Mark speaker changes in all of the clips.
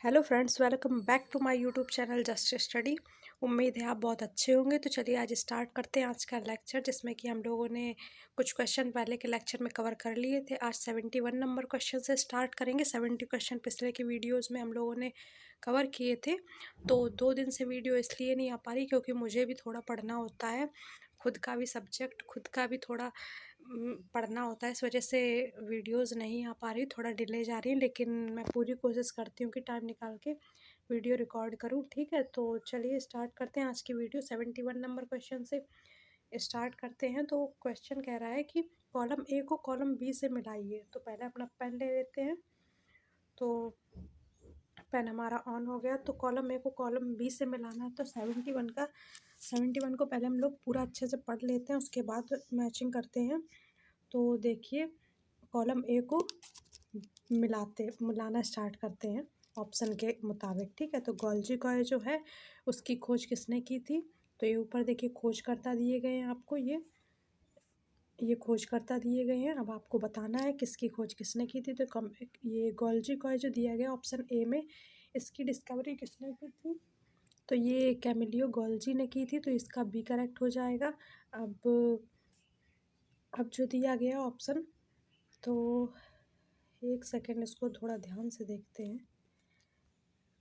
Speaker 1: Hello friends, welcome back to my YouTube channel just study. उम्मीद है आप बहुत अच्छे होंगे। तो चलिए आज स्टार्ट करते हैं आज का लेक्चर, जिसमें कि हम लोगों ने कुछ क्वेश्चन पहले के लेक्चर में कवर कर लिए थे। आज 71 नंबर क्वेश्चन से स्टार्ट करेंगे। 70 क्वेश्चन पिछले के वीडियोस में हम लोगों ने कवर किए थे। तो 2 दिन से वीडियो इसलिए नहीं आ पा रही क्योंकि मुझे भी थोड़ा पढ़ना होता है, खुद का भी सब्जेक्ट, खुद का भी थोड़ा पढ़ना होता है। इस वजह से वीडियोस नहीं आ पा रही, थोड़ा डिले जा रही है, लेकिन मैं पूरी कोशिश करती हूँ कि टाइम निकाल के वीडियो रिकॉर्ड करूँ। ठीक है, तो चलिए स्टार्ट करते हैं आज की वीडियो। 71 नंबर क्वेश्चन से स्टार्ट करते हैं। तो क्वेश्चन कह रहा है कि कॉलम ए को कॉलम बी से मिलाइए। तो पहले अपना पेन ले लेते हैं। तो पेन हमारा ऑन हो गया। तो कॉलम ए को कॉलम बी से मिलाना है। तो 71 को पहले हम लोग पूरा अच्छे से पढ़ लेते हैं, उसके बाद मैचिंग करते हैं। तो देखिए, कॉलम ए को मिलाना स्टार्ट करते हैं ऑप्शन के मुताबिक। ठीक है, तो गोल्जी कॉय जो है उसकी खोज किसने की थी? तो ये ऊपर देखिए खोजकर्ता दिए गए हैं आपको, ये खोजकर्ता दिए गए हैं। अब आपको बताना है किसकी खोज किसने की थी। तो ये गोल्जी कॉय जो दिया गया ऑप्शन ए में, इसकी डिस्कवरी किसने की थी? तो ये कैमिलियो गोल्जी ने की थी, तो इसका बी करेक्ट हो जाएगा। अब जो दिया गया ऑप्शन, तो एक सेकेंड इसको थोड़ा ध्यान से देखते हैं।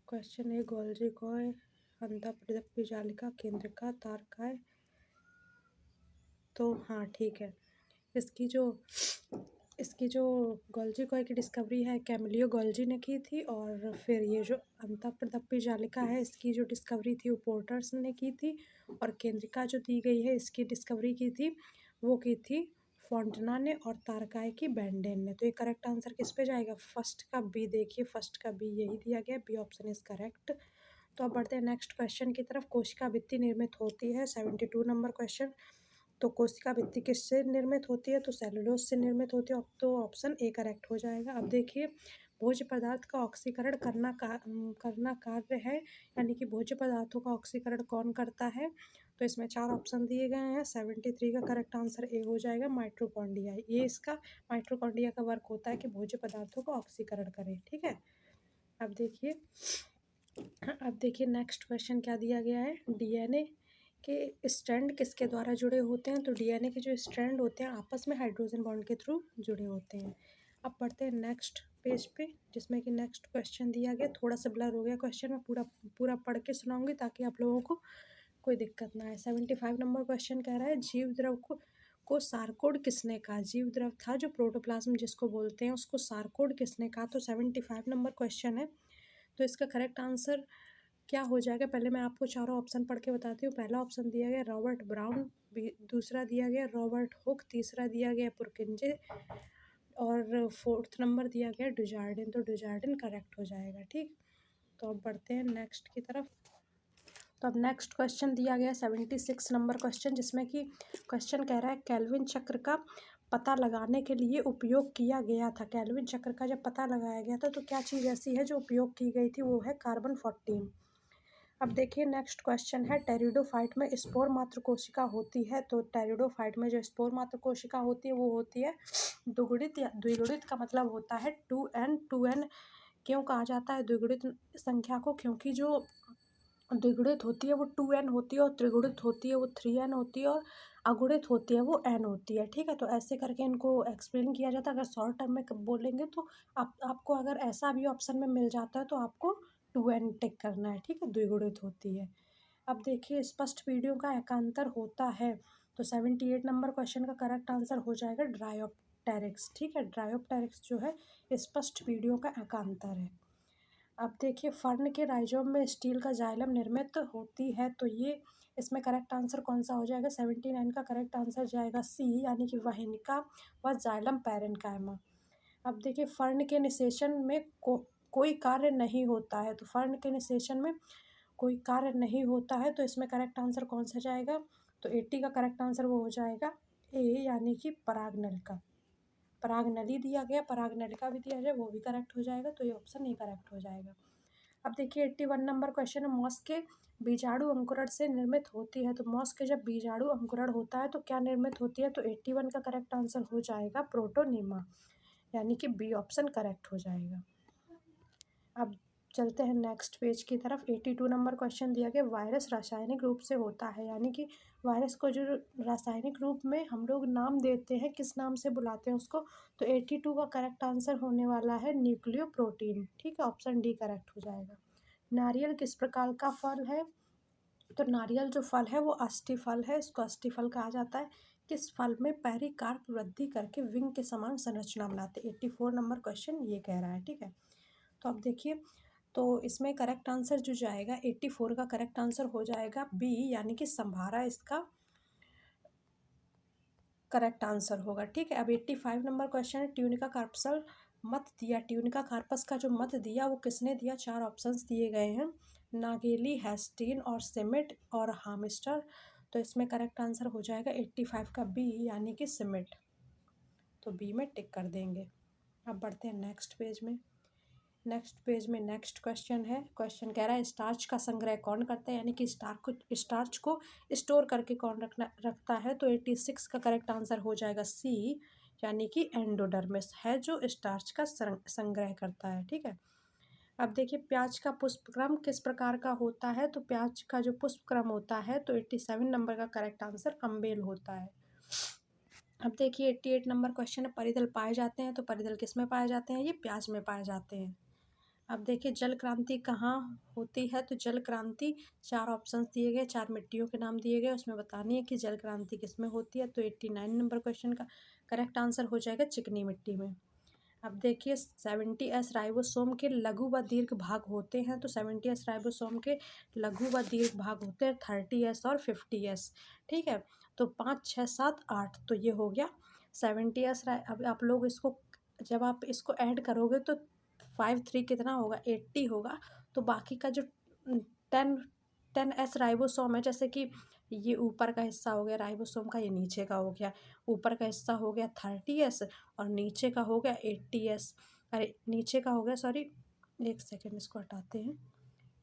Speaker 1: क्वेश्चन है गोल्जी कॉय, अंतःप्रदत्त जालिका, केंद्रिका, तारकाय। तो हाँ ठीक है, इसकी जो इसकी जो गोल्जी कॉय की डिस्कवरी है कैमिलियो गोल्जी ने की थी। और फिर ये जो अंतःप्रदत्त जालिका है, इसकी जो डिस्कवरी थी वो पोर्टर्स ने की थी। और केंद्रिका जो दी गई है, इसकी डिस्कवरी की थी, वो की थी फोंटना ने। और तारकाय की बैंडेन ने। तो ये करेक्ट आंसर किस पे जाएगा? फर्स्ट का बी। देखिए फर्स्ट का बी यही दिया गया, बी ऑप्शन इज करेक्ट। तो अब बढ़ते हैं नेक्स्ट क्वेश्चन की तरफ। कोशिका भित्ति निर्मित होती है, 72 नंबर क्वेश्चन। तो कोशिका भित्ति किससे निर्मित होती है? तो सेलुलोज से निर्मित होती है। तो ऑप्शन ए करेक्ट हो जाएगा। अब देखिए, भोज्य पदार्थ का ऑक्सीकरण करना कार्य है, यानी कि भोज्य पदार्थों का ऑक्सीकरण कौन करता है? तो इसमें 4 ऑप्शन दिए गए हैं। 73 का करेक्ट आंसर ए हो जाएगा, माइटोकॉन्ड्रिया। ये इसका माइटोकॉन्ड्रिया का वर्क होता है कि भोज्य पदार्थों का ऑक्सीकरण करे। ठीक है, अब देखिए नेक्स्ट क्वेश्चन क्या दिया गया है। डीएनए के स्ट्रैंड किसके द्वारा जुड़े होते हैं? तो डीएनए के जो स्ट्रैंड होते हैं आपस में हाइड्रोजन बॉन्ड के थ्रू जुड़े होते हैं। अब पढ़ते हैं नेक्स्ट पेज पे, जिसमें कि नेक्स्ट क्वेश्चन दिया गया। थोड़ा सा ब्लर हो गया क्वेश्चन, मैं पूरा पढ़ के सुनाऊंगी ताकि आप लोगों को कोई दिक्कत ना आए। 75 नंबर क्वेश्चन कह रहा है जीव द्रव को सारकोड किसने कहा? जीव द्रव था जो प्रोटोप्लाज्म जिसको बोलते हैं, उसको सारकोड किसने कहा? तो 75 नंबर क्वेश्चन है। तो इसका करेक्ट आंसर क्या हो जाएगा? पहले मैं आपको चारों ऑप्शन पढ़ के बताती हूँ। पहला ऑप्शन दिया गया रॉबर्ट ब्राउन, दूसरा दिया गया रॉबर्ट हुक, तीसरा दिया गया पुरकिंजे, और फोर्थ नंबर दिया गया डुजार्डिन। तो डुजार्डिन करेक्ट हो जाएगा। ठीक, तो अब बढ़ते हैं नेक्स्ट की तरफ। तो अब नेक्स्ट क्वेश्चन दिया गया 76 नंबर क्वेश्चन, जिसमें कि क्वेश्चन कह रहा है केल्विन चक्र का पता लगाने के लिए उपयोग किया गया था। केल्विन चक्र का जब पता लगाया गया था तो क्या चीज़ ऐसी है जो उपयोग की गई थी? वो है कार्बन 14। अब देखिए नेक्स्ट क्वेश्चन है टेरिडोफाइट में स्पोर मात्र कोशिका होती है। तो टेरिडोफाइट में जो स्पोर मात्र कोशिका होती है वो होती है दुगुणित या द्विगुणित। का मतलब होता है 2n। क्यों कहा जाता है द्विगुणित संख्या को? क्योंकि जो द्विगुणित होती है वो 2n होती है, और त्रिगुणित होती है वो 3n होती है, और अगुणित होती है वो n होती है। ठीक है, तो ऐसे करके इनको एक्सप्लेन किया जाता है। अगर शॉर्ट टर्म में बोलेंगे तो आपको अगर ऐसा भी ऑप्शन में मिल जाता है तो आपको 2n टिक करना है। ठीक है, द्विगुणित होती है। अब देखिए स्पष्ट वीडियो का एकांतर होता है। तो 78 नंबर क्वेश्चन का करेक्ट आंसर हो जाएगा ड्रायोप्टेरिक्स। ठीक है, ड्रायोप्टेरिक्स जो है स्पष्ट वीडियो का एकांतर है। अब देखिए फर्न के राइजोम में स्टील का जाइलम निर्मित होती है। तो ये इसमें करेक्ट आंसर कौन सा हो जाएगा? 79 का करेक्ट आंसर जाएगा सी, यानी कि वहिनिका व जाइलम पैरेन्काइमा। अब देखिए फर्न के निषेचन में कोई कार्य नहीं होता है। तो फर्न के निषेचन में कोई कार्य नहीं होता है, तो इसमें करेक्ट आंसर कौन सा जाएगा? तो 80 का करेक्ट आंसर वो हो जाएगा ए, यानी कि परागनलिका। परागनली दिया गया, परागनलिका भी दिया जाए वो भी करेक्ट हो जाएगा। तो ये ऑप्शन ए करेक्ट हो जाएगा। अब देखिए 81 नंबर क्वेश्चन है मॉस के बीजाणु अंकुरण से निर्मित होती है। तो मॉस के जब बीजाणु अंकुरण होता है तो क्या निर्मित होती है? तो 81 का करेक्ट आंसर हो जाएगा प्रोटोनीमा, यानी कि बी ऑप्शन करेक्ट हो जाएगा। अब चलते हैं नेक्स्ट पेज की तरफ। 82 नंबर क्वेश्चन दिया गया, वायरस रासायनिक रूप से होता है, यानी कि वायरस को जो रासायनिक रूप में हम लोग नाम देते हैं, किस नाम से बुलाते हैं उसको, तो 82 का करेक्ट आंसर होने वाला है न्यूक्लियो प्रोटीन। ठीक है, ऑप्शन डी करेक्ट हो जाएगा। नारियल किस प्रकार का फल है, तो नारियल जो फल है वो अष्टी फल है, इसको अष्टी फल कहा जाता है। किस फल में पेरिकार्प वृद्धि करके विंग के समान संरचना बनाते हैं, 84 नंबर क्वेश्चन ये कह रहा है। ठीक है, तो अब देखिए, तो इसमें करेक्ट आंसर जो जाएगा 84 का करेक्ट आंसर हो जाएगा बी, यानी कि संभारा इसका करेक्ट आंसर होगा। ठीक है, अब 85 नंबर क्वेश्चन है, ट्यूनिका कार्पसल मत दिया, ट्यूनिका कार्पस का जो मत दिया वो किसने दिया, चार ऑप्शंस दिए गए हैं, नागेली, हेस्टीन और सिमिट और हामिस्टर। तो इसमें करेक्ट आंसर हो जाएगा 85 का बी, यानी कि सिमिट। तो बी में टिक कर देंगे। अब बढ़ते हैं नेक्स्ट पेज में। नेक्स्ट पेज में नेक्स्ट क्वेश्चन है, क्वेश्चन कह रहा है स्टार्च का संग्रह कौन करता है, यानी कि स्टार्च को स्टोर करके कौन रखता है, तो 86 का करेक्ट आंसर हो जाएगा सी, यानी कि एंडोडर्मिस है जो स्टार्च का संग्रह करता है। ठीक है, अब देखिए प्याज का पुष्पक्रम किस प्रकार का होता है, तो प्याज का जो पुष्पक्रम होता है तो 87 नंबर का करेक्ट आंसर अम्बेल होता है। अब देखिए 88 नंबर क्वेश्चन है, परिदल पाए जाते हैं, तो परिदल किस में पाए जाते हैं, ये प्याज में पाए जाते हैं। अब देखिए जल क्रांति कहाँ होती है, तो जल क्रांति चार ऑप्शंस दिए गए, चार मिट्टियों के नाम दिए गए, उसमें बतानी है कि जल क्रांति किस में होती है, तो 89 नंबर क्वेश्चन का करेक्ट आंसर हो जाएगा चिकनी मिट्टी में। अब देखिए 70S राइबोसोम के लघु व दीर्घ भाग होते हैं, तो 70S राइबोसोम के लघु व दीर्घ भाग होते हैं 30S और 50S। ठीक है, तो 5 6 7 8, तो ये हो गया 70S। अब आप लोग इसको जब आप इसको ऐड करोगे तो 5 3 कितना होगा, 80 होगा। तो बाकी का जो 10S राइबोसोम है, जैसे कि ये ऊपर का हिस्सा हो गया राइबोसोम का, ये नीचे का हो गया, ऊपर का हिस्सा हो गया 30S और नीचे का हो गया 80S, अरे नीचे का हो गया, सॉरी एक सेकेंड इसको हटाते हैं,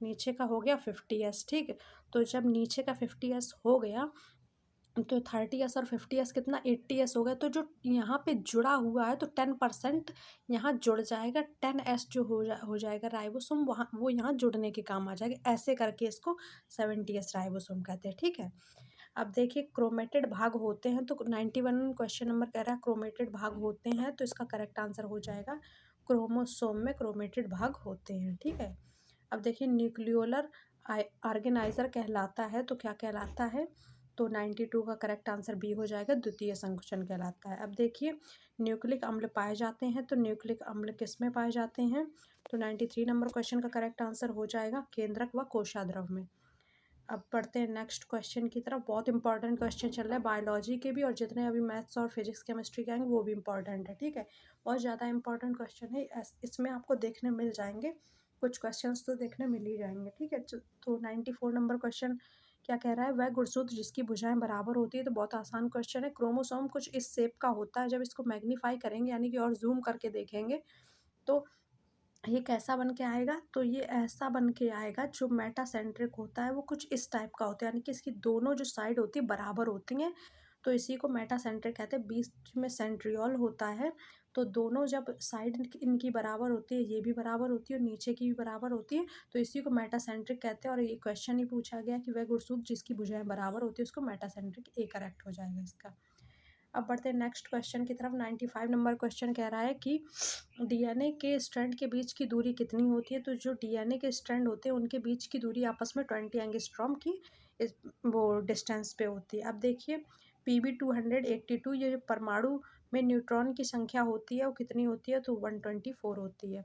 Speaker 1: नीचे का हो गया 50S। ठीक है, तो जब नीचे का 50S हो गया तो 30S और 50S कितना 80S हो गया, तो जो यहाँ पे जुड़ा हुआ है तो 10% यहाँ जुड़ जाएगा, 10S जो हो जाएगा राइबोसोम, वहाँ वो यहाँ जुड़ने के काम आ जाएगा, ऐसे करके इसको 70S राइबोसोम कहते हैं। ठीक है, अब देखिए क्रोमेटेड भाग होते हैं, तो 91 क्वेश्चन नंबर कह रहा है क्रोमेटेड भाग होते हैं, तो इसका करेक्ट आंसर हो जाएगा क्रोमोसोम में क्रोमेटेड भाग होते हैं। ठीक है, अब देखिए न्यूक्लियोलर ऑर्गेनाइजर कहलाता है, तो क्या कहलाता है, तो 92 का करेक्ट आंसर बी हो जाएगा, द्वितीय संकुचन कहलाता है। अब देखिए न्यूक्लिक अम्ल पाए जाते हैं, तो न्यूक्लिक अम्ल किस में पाए जाते हैं, तो 93 नंबर क्वेश्चन का करेक्ट आंसर हो जाएगा केंद्रक व कोशाद्रव में। अब पढ़ते हैं नेक्स्ट क्वेश्चन की तरफ, बहुत इंपॉर्टेंट क्वेश्चन चल रहा है बायोलॉजी के भी, और जितने अभी मैथ्स और फिजिक्स केमिस्ट्री के आएंगे वो भी इंपॉर्टेंट है। ठीक है, बहुत ज़्यादा इंपॉर्टेंट क्वेश्चन है, इसमें आपको देखने मिल जाएंगे, कुछ क्वेश्चंस तो देखने मिल ही जाएंगे। ठीक है, तो 94 नंबर क्वेश्चन क्या कह रहा है, वह गुणसूत्र जिसकी भुजाएं बराबर होती है, तो बहुत आसान क्वेश्चन है। क्रोमोसोम कुछ इस शेप का होता है, जब इसको मैग्नीफाई करेंगे यानी कि और जूम करके देखेंगे तो ये कैसा बन के आएगा, तो ये ऐसा बन के आएगा, जो मेटासेंट्रिक होता है वो कुछ इस टाइप का होता है, यानी कि इसकी दोनों जो साइड होती है बराबर होती हैं, तो इसी को मेटासेंट्रिक कहते हैं। बीच में सेंट्रियोल होता है, तो दोनों जब साइड इनकी बराबर होती है, ये भी बराबर होती है और नीचे की भी बराबर होती है, तो इसी को मेटासेंट्रिक कहते हैं। और ये क्वेश्चन ही पूछा गया कि वह गुणसूत्र जिसकी भुजाएं बराबर होती है उसको मेटासेंट्रिक, ए करेक्ट हो जाएगा इसका। अब बढ़ते हैं नेक्स्ट क्वेश्चन की तरफ। 95 नंबर क्वेश्चन कह रहा है कि डीएनए के स्ट्रैंड के बीच की दूरी कितनी होती है, तो जो डीएनए के स्ट्रैंड होते हैं उनके बीच की दूरी आपस में 20 एंगस्ट्रॉम की वो डिस्टेंस पे होती है। अब देखिए PB282, ये जो परमाणु में न्यूट्रॉन की संख्या होती है वो कितनी होती है, तो 124 होती है।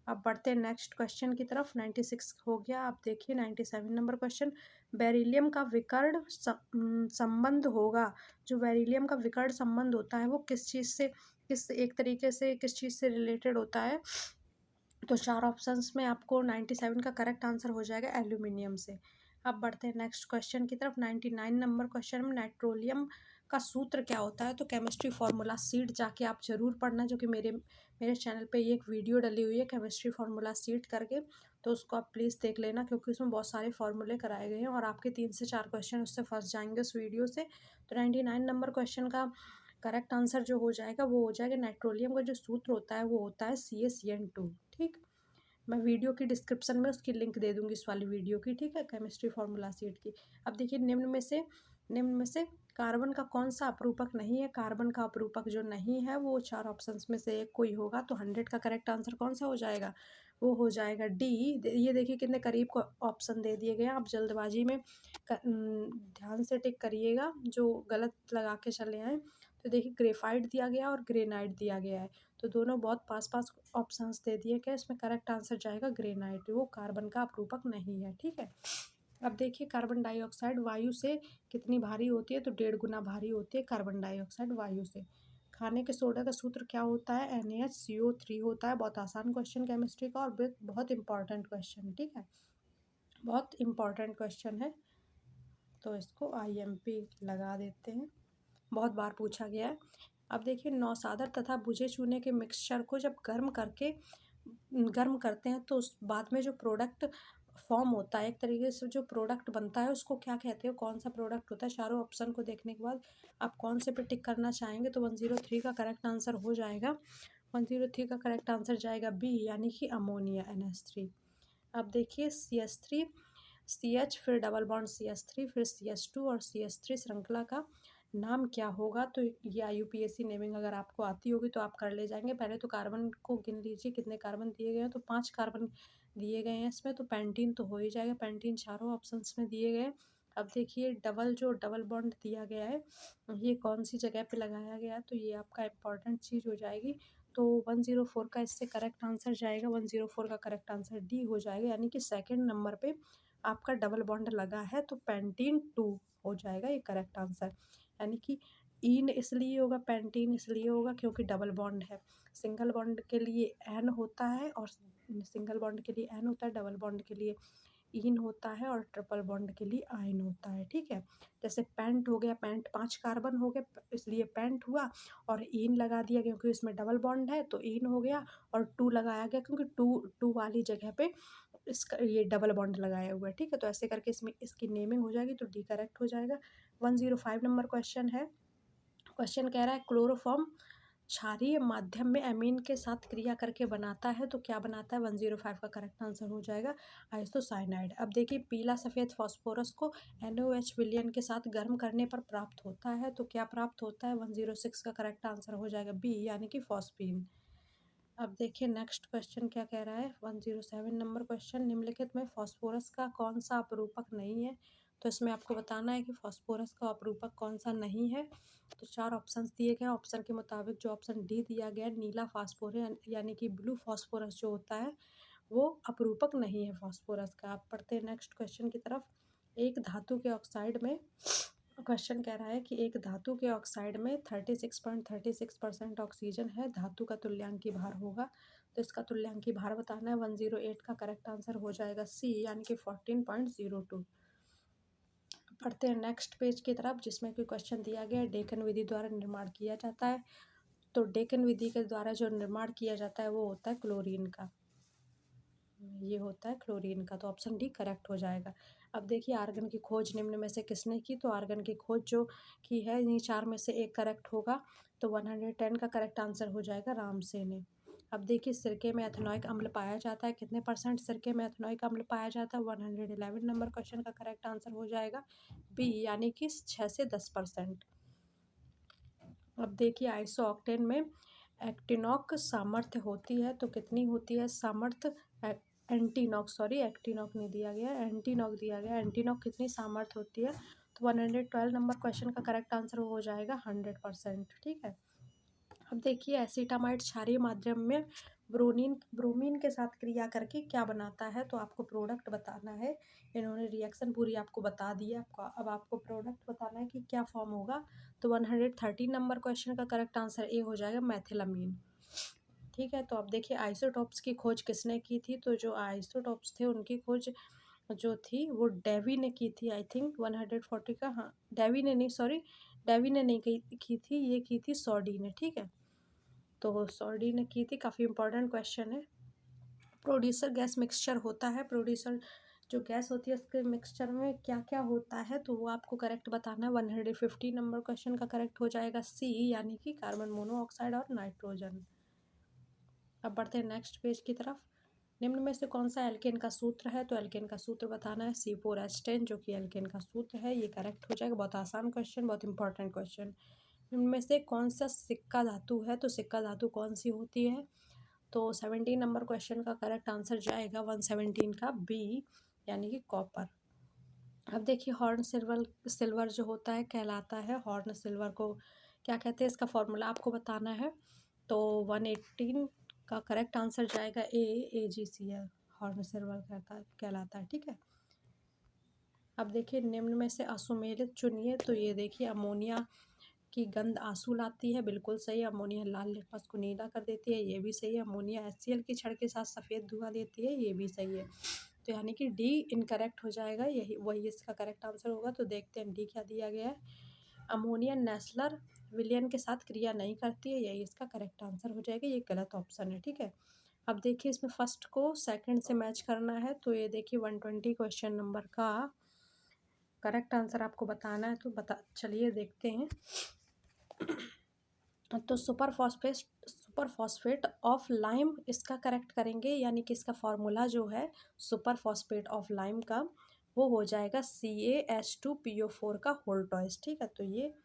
Speaker 1: अब बढ़ते हैं नेक्स्ट क्वेश्चन की तरफ। 96 हो गया। अब देखिए 97 नंबर क्वेश्चन, बेरिलियम का विकर्ण संबंध होगा, जो बेरिलियम का विकर्ण संबंध होता है वो किस चीज़ से, किस एक तरीके से किस चीज़ से रिलेटेड होता है, तो चार ऑप्शंस में आपको 97 का करेक्ट आंसर हो जाएगा एल्यूमिनियम से। अब बढ़ते हैं नेक्स्ट क्वेश्चन की तरफ। 99 नंबर क्वेश्चन में नाइट्रोलियम का सूत्र क्या होता है, तो केमिस्ट्री फार्मूला सीट जाके आप जरूर पढ़ना, जो कि मेरे मेरे चैनल पे ये एक वीडियो डली हुई है केमिस्ट्री फार्मूला सीट करके, तो उसको आप प्लीज़ देख लेना, क्योंकि उसमें बहुत सारे फार्मूले कराए गए हैं और आपके 3 से 4 क्वेश्चन उससे फंस जाएंगे उस वीडियो से। तो 99 नंबर क्वेश्चन का करेक्ट आंसर जो हो जाएगा वो हो जाएगा नाइट्रोलियम का जो सूत्र होता है वो होता है CaCN2। ठीक, मैं वीडियो की डिस्क्रिप्शन में उसकी लिंक दे दूँगी इस वाली वीडियो की, ठीक है, केमिस्ट्री फार्मूला शीट की। अब देखिए निम्न में से कार्बन का कौन सा अपरूपक नहीं है। कार्बन का अपरूपक जो नहीं है वो 4 ऑप्शंस में से एक कोई होगा, तो 100 का करेक्ट आंसर कौन सा हो जाएगा, वो हो जाएगा डी। ये देखिए कितने करीब को ऑप्शन दे दिए गए हैं। आप जल्दबाजी में ध्यान से टिक करिएगा, जो गलत लगा के चले आए। तो देखिए ग्रेफाइट दिया गया और ग्रेनाइट दिया गया है, तो दोनों बहुत पास पास ऑप्शंस दे दिए गए। इसमें करेक्ट आंसर जाएगा ग्रेनाइट, वो कार्बन का अपरूपक नहीं है, ठीक है। अब देखिए कार्बन डाइऑक्साइड वायु से कितनी भारी होती है, तो 1.5 गुना भारी होती है कार्बन डाइऑक्साइड वायु से। खाने के सोडा का सूत्र क्या होता है, NaHCO3 होता है। बहुत आसान क्वेश्चन केमिस्ट्री का और बहुत इंपॉर्टेंट क्वेश्चन, ठीक है, बहुत इंपॉर्टेंट क्वेश्चन है, तो इसको IMP लगा देते हैं, बहुत बार पूछा गया है। अब देखिए नौसादर तथा बुझे चूने के मिक्सचर को जब गर्म करते हैं तो उस बाद में जो प्रोडक्ट फॉर्म होता है, एक तरीके से जो प्रोडक्ट बनता है उसको क्या कहते हैं, कौन सा प्रोडक्ट होता है। चारों ऑप्शन को देखने के बाद आप कौन से पे टिक करना चाहेंगे, तो 103 का करेक्ट आंसर हो जाएगा। 103 का करेक्ट आंसर जाएगा बी, यानी कि अमोनिया, NH3। अब देखिए CH3 CH फिर डबल बॉन्ड CH3 फिर CH2 और CH3 श्रृंखला का नाम क्या होगा। तो ये IUPAC नेमिंग अगर आपको आती होगी तो आप कर ले जाएंगे। पहले तो कार्बन को गिन लीजिए कितने कार्बन दिए गए हैं, तो 5 कार्बन दिए गए हैं इसमें, तो पेंटीन तो हो ही जाएगा। पेंटीन चारों ऑप्शंस में दिए गए। अब देखिए डबल बॉन्ड दिया गया है, ये कौन सी जगह पे लगाया गया है, तो ये आपका इम्पॉर्टेंट चीज़ हो जाएगी। तो 104 का इससे करेक्ट आंसर जाएगा, 104 का करेक्ट आंसर डी हो जाएगा, यानी कि सेकेंड नंबर पे आपका डबल बॉन्ड लगा है, तो पेंटीन 2 हो जाएगा ये करेक्ट आंसर। यानी कि ईन इसलिए होगा, पेंटीन इसलिए होगा क्योंकि डबल बॉन्ड है। सिंगल बॉन्ड के लिए एन होता है और सिंगल बॉन्ड के लिए एन होता है, डबल बॉन्ड के लिए ईन होता है और ट्रिपल बॉन्ड के लिए आयन होता है, ठीक है। जैसे पेंट हो गया, पेंट 5 कार्बन हो गए इसलिए पेंट हुआ, और ईन लगा दिया क्योंकि इसमें डबल बॉन्ड है तो ईन हो गया, और 2 लगाया गया क्योंकि टू वाली जगह पे इसका ये डबल बॉन्ड लगाया हुआ है, ठीक है। तो ऐसे करके इसमें इसकी नेमिंग हो जाएगी, तो डी करेक्ट हो जाएगा। 105 नंबर क्वेश्चन है। क्वेश्चन कह रहा है क्लोरोफॉर्म क्षारीय माध्यम में एमीन के साथ क्रिया करके बनाता है, तो क्या बनाता है, 105 का करेक्ट आंसर हो जाएगा आइसोसाइनाइड। अब देखिए पीला सफ़ेद फास्फोरस को NaOH विलयन के साथ गर्म करने पर प्राप्त होता है, तो क्या प्राप्त होता है, 106 का करेक्ट आंसर हो जाएगा बी, यानी कि फॉस्फीन। अब देखिए नेक्स्ट क्वेश्चन क्या कह रहा है, 107 नंबर क्वेश्चन, निम्नलिखित में फास्फोरस का कौन सा अपरूपक नहीं है। तो इसमें आपको बताना है कि फास्फोरस का अपरूपक कौन सा नहीं है। तो 4 ऑप्शंस दिए गए हैं, ऑप्शन के मुताबिक जो ऑप्शन डी दिया गया है नीला फास्फोरस यानी कि ब्लू फास्फोरस जो होता है वो अपरूपक नहीं है फास्फोरस का। आप पढ़ते हैं नेक्स्ट क्वेश्चन की तरफ। एक धातु के ऑक्साइड में क्वेश्चन कह रहा है कि एक धातु के ऑक्साइड में 36.36% ऑक्सीजन है, धातु का तुल्यांकी भार होगा, तो इसका तुल्यांकी भार बताना है। 108 का करेक्ट आंसर हो जाएगा सी, यानी कि 14.02। पढ़ते हैं नेक्स्ट पेज की तरफ, जिसमें कोई क्वेश्चन दिया गया है डेकन विधि द्वारा निर्माण किया जाता है। तो डेकन विधि के द्वारा जो निर्माण किया जाता है वो होता है क्लोरीन का, ये होता है क्लोरीन का, तो ऑप्शन डी करेक्ट हो जाएगा। अब देखिए आर्गन की खोज निम्न में से किसने की, तो आर्गन की खोज जो की है इन्हीं 4 में से एक करेक्ट होगा, तो 110 का करेक्ट आंसर हो जाएगा रामसे ने। अब देखिए सिरके में एथेनॉइक अम्ल पाया जाता है, कितने % सिरके में एथेनॉइक अम्ल पाया जाता है, 111 नंबर क्वेश्चन का करेक्ट आंसर हो जाएगा बी, यानी कि 6 से 10%। अब देखिए आइसो ऑक्टेन में एक्टिनॉक सामर्थ्य होती है, तो कितनी होती है सामर्थ्य, एक्टिनॉक नहीं दिया गया, एंटीनॉक दिया गया। एंटीनॉक कितनी सामर्थ्य होती है, तो 112 नंबर क्वेश्चन का करेक्ट आंसर हो जाएगा 100%, ठीक है। अब देखिए एसिटामाइड क्षारीय माध्यम में ब्रोमीन के साथ क्रिया करके क्या बनाता है, तो आपको प्रोडक्ट बताना है। इन्होंने रिएक्शन पूरी आपको बता दी है, अब आपको प्रोडक्ट बताना है कि क्या फॉर्म होगा। तो 113 नंबर क्वेश्चन का करेक्ट आंसर ए हो जाएगा मैथिलामीन, ठीक है। तो अब देखिए आइसोटॉप्स की खोज किसने की थी, तो जो आइसोटॉप्स थे उनकी खोज जो थी वो डेवी ने की थी, आई थिंक 140 का, हाँ डेवी ने नहीं, सॉरी डेवी ने नहीं की थी, ये की थी सॉडी ने, ठीक है। तो सॉडी ने की थी, काफ़ी इंपॉर्टेंट क्वेश्चन है। प्रोड्यूसर गैस मिक्सचर होता है, प्रोड्यूसर जो गैस होती है उसके मिक्सचर में क्या क्या होता है, तो वो आपको करेक्ट बताना है। 150 नंबर क्वेश्चन का करेक्ट हो जाएगा सी, यानी कि कार्बन मोनोऑक्साइड और नाइट्रोजन। अब बढ़ते हैं नेक्स्ट पेज की तरफ। निम्न में से कौन सा एल्केन का सूत्र है? तो एल्केन का सूत्र बताना है C4H10, जो कि एल्केन का सूत्र है। ये करेक्ट हो जाएगा। बहुत आसान क्वेश्चन, बहुत इंपॉर्टेंट क्वेश्चन। निम्न में से कौन सा सिक्का धातु है? तो सिक्का धातु कौन सी होती है? तो 17 नंबर क्वेश्चन का करेक्ट आंसर जाएगा 117 का बी, यानी कि कॉपर। अब देखिए हॉर्न सिल्वर जो होता है कहलाता है, हॉर्न सिल्वर को क्या कहते हैं, इसका फॉर्मूला आपको बताना है। तो 118 का करेक्ट आंसर जाएगा AgCl, हॉर्न सिल्वर कहलाता है। ठीक है। अब देखिए निम्न में से असुमेलित चुनिए। तो ये देखिए अमोनिया की गंध आंसू लाती है, बिल्कुल सही। अमोनिया लाल लिटमस को नीला कर देती है, ये भी सही है। अमोनिया HCl की छड़ के साथ सफ़ेद धुआं देती है, ये भी सही है। तो यानी कि डी इनकरेक्ट हो जाएगा, यही वही इसका करेक्ट आंसर होगा। तो देखते हैं डी क्या दिया गया है। अमोनिया नेस्लर विलियन के साथ क्रिया नहीं करती है, यही इसका करेक्ट आंसर हो जाएगा। ये गलत ऑप्शन है। ठीक है। अब देखिए इसमें फर्स्ट को सेकंड से मैच करना है। तो ये देखिए 120 क्वेश्चन नंबर का करेक्ट आंसर आपको बताना है। तो चलिए देखते हैं। तो सुपर फॉस्फेट ऑफ लाइम इसका करेक्ट करेंगे, यानी कि इसका फॉर्मूला जो है सुपर फॉस्फेट ऑफ लाइम का वो हो जाएगा CaH2PO4 का होल टॉइस। ठीक है। तो ये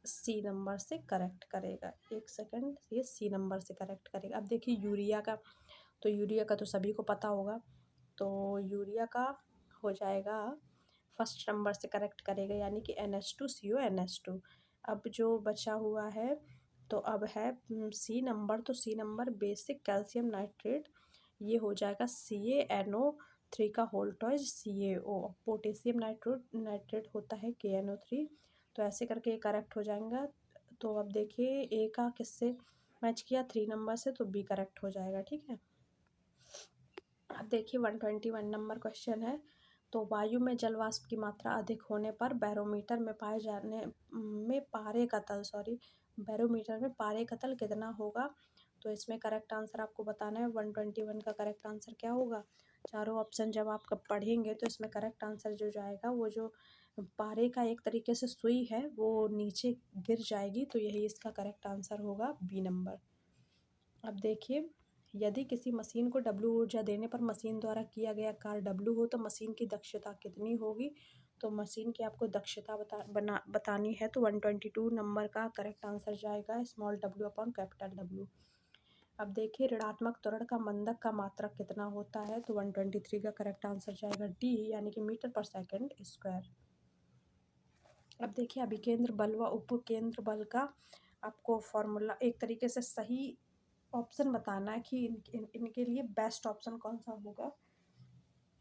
Speaker 1: सी नंबर से करेक्ट करेगा। एक सेकंड, ये सी नंबर से करेक्ट करेगा। अब देखिए यूरिया का, तो यूरिया का तो सभी को पता होगा। तो यूरिया का हो जाएगा फर्स्ट नंबर से करेक्ट करेगा, यानी कि NH2CO NH2। अब जो बचा हुआ है तो अब है सी नंबर। तो C number basic calcium nitrate, ये हो जाएगा CaNO3 का होल टॉइज CaO। पोटेशियम नाइट्रेट होता है KNO3। तो ऐसे करके ये करेक्ट हो जाएगा। तो अब देखिए ए का किससे मैच किया? 3 नंबर से, तो बी करेक्ट हो जाएगा। ठीक है। अब देखिए 121 नंबर क्वेश्चन है। तो वायु में जल वाष्प की मात्रा अधिक होने पर बैरोमीटर में पारे का तल कितना होगा? तो इसमें करेक्ट आंसर आपको बताना है। 121 का करेक्ट आंसर क्या होगा? चारों ऑप्शन जब आप कब पढ़ेंगे तो इसमें करेक्ट आंसर जो जाएगा, वो जो पारे का एक तरीके से सुई है वो नीचे गिर जाएगी, तो यही इसका करेक्ट आंसर होगा बी नंबर। अब देखिए यदि किसी मशीन को W ऊर्जा देने पर मशीन द्वारा किया गया कार्य W हो तो मशीन की दक्षता कितनी होगी? तो मशीन की आपको दक्षता बतानी है। तो 122 नंबर का करेक्ट आंसर जाएगा small w upon capital W। अब देखिए ऋणात्मक त्वरण का मंदक का मात्रक कितना होता है? तो 123 का करेक्ट आंसर जाएगा D, यानी कि मीटर पर सेकेंड स्क्वायर। अब देखिए अभिकेंद्र बल व उपकेंद्र बल का आपको फॉर्मूला एक तरीके से सही ऑप्शन बताना है कि इनके लिए बेस्ट ऑप्शन कौन सा होगा।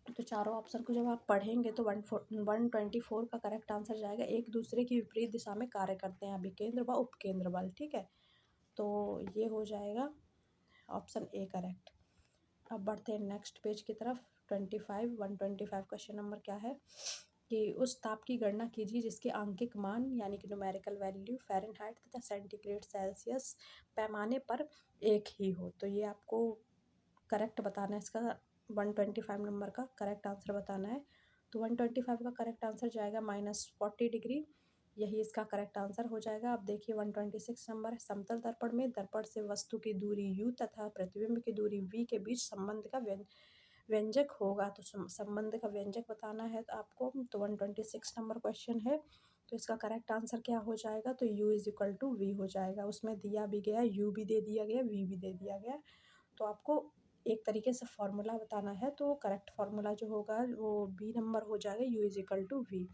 Speaker 1: तो चारों ऑप्शन को जब आप पढ़ेंगे तो 124 का करेक्ट आंसर जाएगा। एक दूसरे की विपरीत दिशा में कार्य करते हैं अभिकेंद्र व उपकेंद्र बल। ठीक है। तो ये हो जाएगा ऑप्शन ए करेक्ट। अब बढ़ते हैं नेक्स्ट पेज की तरफ। 125 क्वेश्चन नंबर क्या है कि उस ताप की गणना कीजिए जिसके आंकिक मान, यानी कि न्यूमेरिकल वैल्यू फ़ारेनहाइट तथा सेंटीग्रेड सेल्सियस पैमाने पर एक ही हो। तो ये आपको करेक्ट बताना है। इसका 125 नंबर का करेक्ट आंसर बताना है। तो 125 का करेक्ट आंसर जाएगा -40 डिग्री, यही इसका करेक्ट आंसर हो जाएगा। अब देखिए 126 नंबर है। समतल दर्पण में दर्पण से वस्तु की दूरी u तथा प्रतिबिंब की दूरी v के बीच संबंध का व्यंजक होगा। तो संबंध का व्यंजक बताना है तो आपको। तो 126 नंबर क्वेश्चन है। तो इसका करेक्ट आंसर क्या हो जाएगा? तो u = v हो जाएगा। उसमें दिया भी गया, u भी दे दिया गया, v भी दे दिया गया। तो आपको एक तरीके से फॉर्मूला बताना है। तो करेक्ट फॉर्मूला जो होगा वो बी नंबर हो जाएगा, u = v।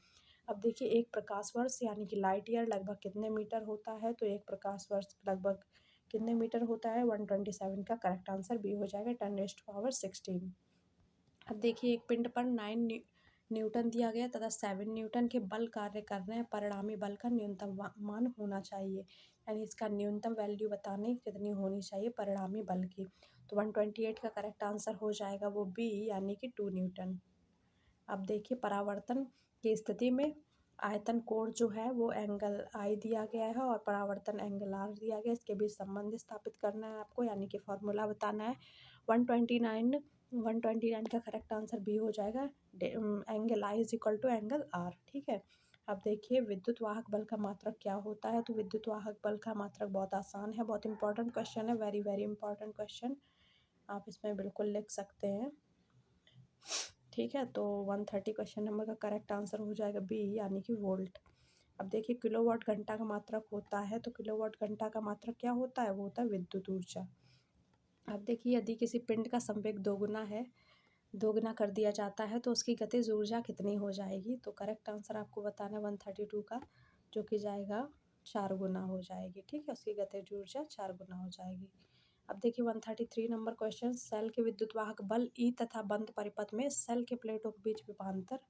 Speaker 1: अब देखिए एक प्रकाश वर्ष यानी कि लाइट ईयर लगभग कितने मीटर होता है? तो एक प्रकाश वर्ष लगभग कितने मीटर होता है? 127 का करेक्ट आंसर बी हो जाएगा, 10⁻16। अब देखिए एक पिंड पर 9 न्यूटन दिया गया तथा 7 न्यूटन के बल कार्य कर रहे हैं। परिणामी बल का न्यूनतम मान होना चाहिए, यानी इसका न्यूनतम वैल्यू बताने कितनी होनी चाहिए परिणामी बल की। तो 128 का करेक्ट आंसर हो जाएगा वो बी, यानी कि 2 न्यूटन। अब देखिए परावर्तन की स्थिति में आयतन कोण जो है वो एंगल आई दिया गया है और परावर्तन एंगल आर दिया गया है। इसके बीच संबंध स्थापित करना है आपको, यानी कि फॉर्मूला बताना है। 129 का करेक्ट आंसर बी हो जाएगा, एंगल आई = एंगल आर। ठीक है। अब देखिए विद्युत वाहक बल का मात्रक क्या होता है? तो विद्युत वाहक बल का मात्रक बहुत आसान है, बहुत इंपॉर्टेंट क्वेश्चन है, वेरी वेरी इंपॉर्टेंट क्वेश्चन। आप इसमें बिल्कुल लिख सकते हैं। ठीक है, तो 130 क्वेश्चन नंबर का करेक्ट आंसर हो जाएगा बी, यानी कि वोल्ट। अब देखिए किलोवाट घंटा का मात्रक होता है, तो किलोवाट घंटा का मात्रक क्या होता है, वो होता है विद्युत ऊर्जा। अब देखिए यदि किसी पिंड का संवेग दोगुना कर दिया जाता है तो उसकी गतिज ऊर्जा कितनी हो जाएगी, तो करेक्ट आंसर आपको बताना है 132 का, जो कि जाएगा 4 गुना हो जाएगी। ठीक है, उसकी गतिज ऊर्जा 4 गुना हो जाएगी। अब देखिए 133 नंबर क्वेश्चन, सेल के विद्युत वाहक बल ई तथा बंद परिपथ में सेल के प्लेटों के बीच विभवांतर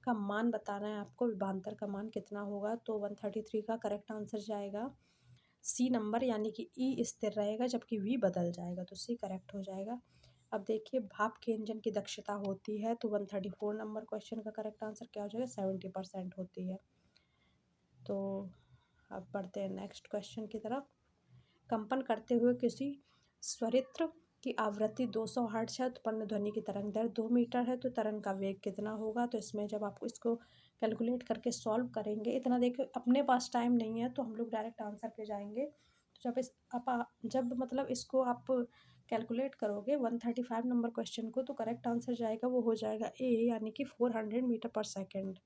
Speaker 1: का मान बताना है आपको। विभवांतर का मान कितना होगा, तो 133 का करेक्ट आंसर जाएगा सी नंबर, यानी कि ई स्थिर रहेगा जबकि वी बदल जाएगा, तो सी करेक्ट हो जाएगा। अब देखिए भाप के इंजन की दक्षता होती है, तो 134 नंबर क्वेश्चन का करेक्ट आंसर क्या हो जाएगा, 70% होती है। तो अब बढ़ते हैं नेक्स्ट क्वेश्चन की तरफ। कंपन करते हुए किसी स्वरित्र की आवृत्ति 200 हर्ट्ज है, उत्पन्न ध्वनि की तरंग दर 2 मीटर है, तो तरंग का वेग कितना होगा। तो इसमें जब आपको इसको कैलकुलेट करके सॉल्व करेंगे, इतना देखिए अपने पास टाइम नहीं है तो हम लोग डायरेक्ट आंसर पे जाएंगे। तो जब मतलब इसको आप कैलकुलेट करोगे 135 नंबर क्वेश्चन को, तो करेक्ट आंसर जाएगा वो हो जाएगा ए, यानी कि 400 मीटर पर सेकेंड।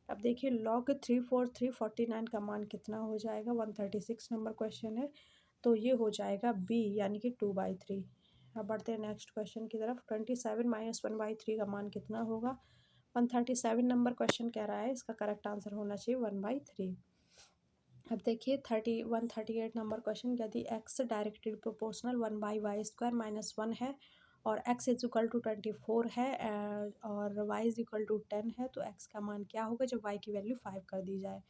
Speaker 1: अब देखिए लॉग 34349 का मान कितना हो जाएगा, 136 नंबर क्वेश्चन है, तो ये हो जाएगा बी, यानी कि 2/3। अब बढ़ते हैं नेक्स्ट क्वेश्चन की तरफ। 27 माइनस 1/3 का मान कितना होगा, 137 नंबर क्वेश्चन कह रहा है, इसका करेक्ट आंसर होना चाहिए 1/3। अब देखिए 138 नंबर क्वेश्चन, यदि एक्स डायरेक्टली प्रोपोर्शनल 1/y² - 1 है और x इज इक्वल टू 24 है और y इज इक्वल टू 10 है, तो x का मान क्या होगा जब y की वैल्यू 5 कर दी जाए।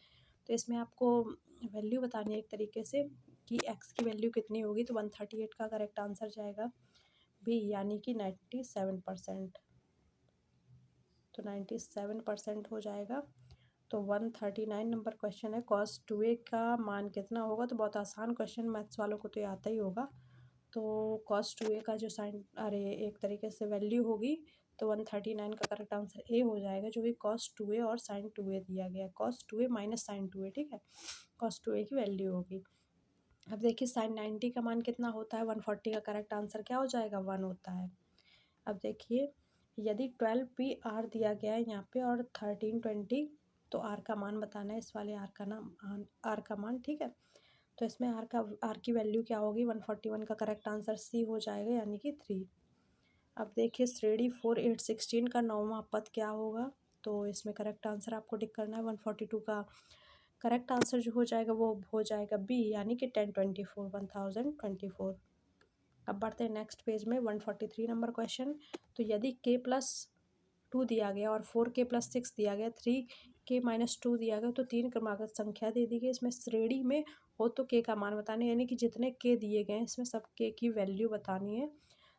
Speaker 1: तो इसमें आपको वैल्यू बतानी है एक तरीके से कि x की वैल्यू कितनी होगी, तो 138 का करेक्ट आंसर जाएगा बी, यानी कि 97%। तो 97% हो जाएगा। तो 139 नंबर क्वेश्चन है, कॉस 2a का मान कितना होगा, तो बहुत आसान क्वेश्चन, मैथ्स वालों को तो ये आता ही होगा। तो कॉस 2a का जो साइन एक तरीके से वैल्यू होगी, तो 139 का करेक्ट आंसर ए हो जाएगा, जो कि कॉस 2a और साइन 2a दिया गया है, cos 2a minus sign 2a। ठीक है, कॉस 2a की वैल्यू होगी। अब देखिए साइन 90 का मान कितना होता है, 140 का करेक्ट आंसर क्या हो जाएगा, 1 होता है। अब देखिए यदि 12p दिया गया है यहाँ पे और 1320, तो आर का मान बताना है, इस वाले आर का मान। ठीक है, तो इसमें आर की वैल्यू क्या होगी, 141 का करेक्ट आंसर सी हो जाएगा, यानी कि 3। अब देखिए श्रेणी 4816 का 9वां पद क्या होगा, तो इसमें करेक्ट आंसर आपको टिक करना है। 142 का करेक्ट आंसर जो हो जाएगा वो हो जाएगा बी, यानी कि 1024। अब बढ़ते हैं नेक्स्ट पेज में 143 नंबर क्वेश्चन। तो यदि k+2 दिया गया और 4k+6 दिया गया, 3k-2 दिया गया, तो 3 क्रमागत संख्या दे दी गई, इसमें श्रेणी में हो तो k का मान बताना है, यानी कि जितने k दिए गए हैं इसमें सब k की वैल्यू बतानी है।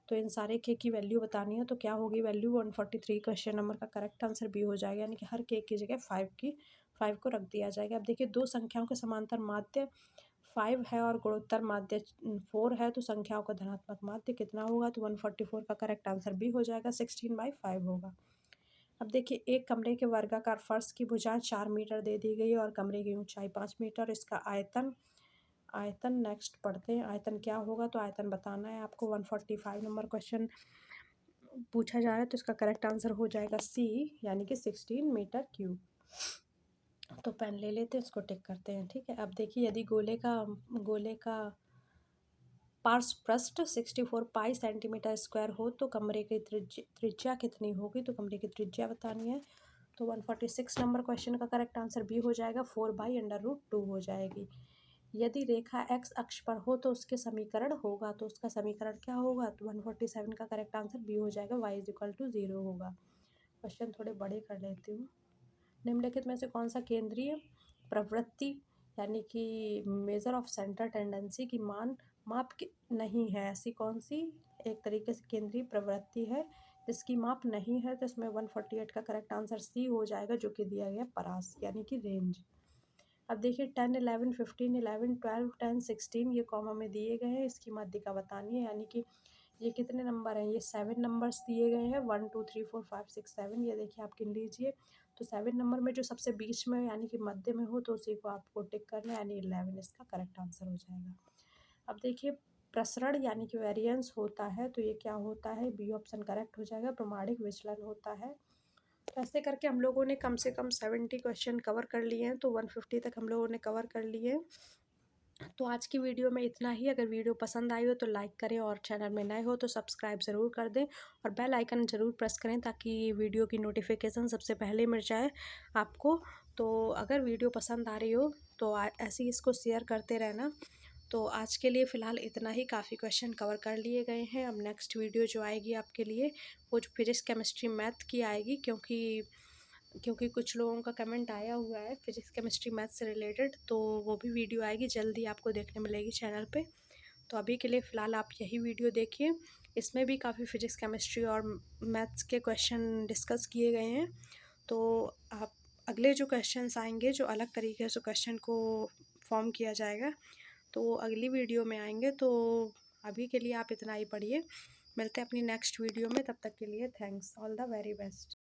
Speaker 1: तो इन सारे k की वैल्यू बतानी है, तो क्या होगी वैल्यू, 143 क्वेश्चन नंबर का करेक्ट आंसर बी हो जाएगा, यानी कि हर k की जगह 5 को रख दिया जाएगा। अब देखिए दो संख्याओं के समांतर माध्य 5 है और गुणोत्तर माध्य 4 है, तो संख्याओं का धनात्मक माध्य कितना होगा, तो 144 का करेक्ट आंसर बी हो जाएगा, 16/5 होगा। अब देखिए एक कमरे के वर्गाकार फर्श की भुजाएं 4 मीटर दे दी गई है और कमरे की ऊंचाई 5 मीटर, इसका आयतन आयतन नेक्स्ट पढ़ते हैं, आयतन क्या होगा, तो आयतन बताना है आपको। 145 नंबर क्वेश्चन पूछा जा रहा है, तो इसका करेक्ट आंसर हो जाएगा सी, यानी कि 16 मीटर क्यूब। तो पेन ले लेते हैं, इसको टिक करते हैं। ठीक है, अब देखिए यदि गोले का पार्श्वपृष्ठ 64 पाई सेंटीमीटर स्क्वायर हो, तो कमरे की त्रिज्या कितनी होगी, तो कमरे की त्रिज्या बतानी है। तो 146 नंबर क्वेश्चन का करेक्ट आंसर बी हो जाएगा, 4/√2 हो जाएगी। यदि रेखा x अक्ष पर हो तो उसके समीकरण होगा, तो उसका समीकरण क्या होगा, तो 147 का करेक्ट आंसर बी हो जाएगा, y = 0 होगा। क्वेश्चन थोड़े बड़े कर लेती हूँ। निम्नलिखित में से कौन सा केंद्रीय प्रवृत्ति, यानी कि मेजर ऑफ सेंटर टेंडेंसी की माप की नहीं है, ऐसी कौन सी एक तरीके से केंद्रीय प्रवृत्ति है जिसकी माप नहीं है, तो इसमें 148 का करेक्ट आंसर सी हो जाएगा, जो कि दिया गया परास, यानी कि रेंज। अब देखिए 10, 11, 15, 11, 12, 10, 16 ये कॉमा में दिए गए हैं, इसकी माध्यिका बतानी है, यानी कि ये कितने नंबर हैं, ये 7 नंबर्स दिए गए हैं, 1 2 3 4 5 6 7, ये देखिए आप गिन लीजिए। तो 7 नंबर में जो सबसे बीच में यानी कि मध्य में हो, तो उसी को आपको टिक करना है, यानी 11 इसका करेक्ट आंसर हो जाएगा। अब देखिए प्रसरण यानी कि वेरिएंस होता है, तो ये क्या होता है, बी ऑप्शन करेक्ट हो जाएगा, प्रमाणिक विचलन होता है। तो ऐसे करके हम लोगों ने कम से कम 70 क्वेश्चन कवर कर लिए हैं, तो 150 तक हम लोगों ने कवर कर लिए हैं। तो आज की वीडियो में इतना ही। अगर वीडियो पसंद आई हो तो लाइक करें और चैनल में नए हो तो सब्सक्राइब ज़रूर कर दें और बेल आइकन ज़रूर प्रेस करें ताकि वीडियो की नोटिफिकेशन सबसे पहले मिल जाए आपको। तो अगर वीडियो पसंद आ रही हो तो ऐसे ही इसको शेयर करते रहना। तो आज के लिए फ़िलहाल इतना ही, काफ़ी क्वेश्चन कवर कर लिए गए हैं। अब नेक्स्ट वीडियो जो आएगी आपके लिए वो जो फिजिक्स केमिस्ट्री मैथ की आएगी, क्योंकि कुछ लोगों का कमेंट आया हुआ है फिजिक्स केमिस्ट्री मैथ से रिलेटेड, तो वो भी वीडियो आएगी जल्दी, आपको देखने मिलेगी चैनल पे। तो अभी के लिए फ़िलहाल आप यही वीडियो देखिए, इसमें भी काफ़ी फिजिक्स केमिस्ट्री और मैथ्स के क्वेश्चन डिस्कस किए गए हैं। तो आप अगले जो क्वेश्चंस आएंगे, जो अलग तरीके से क्वेश्चन को फॉर्म किया जाएगा, तो वो अगली वीडियो में आएंगे। तो अभी के लिए आप इतना ही पढ़िए, मिलते हैं अपनी नेक्स्ट वीडियो में, तब तक के लिए thanks, all the very best.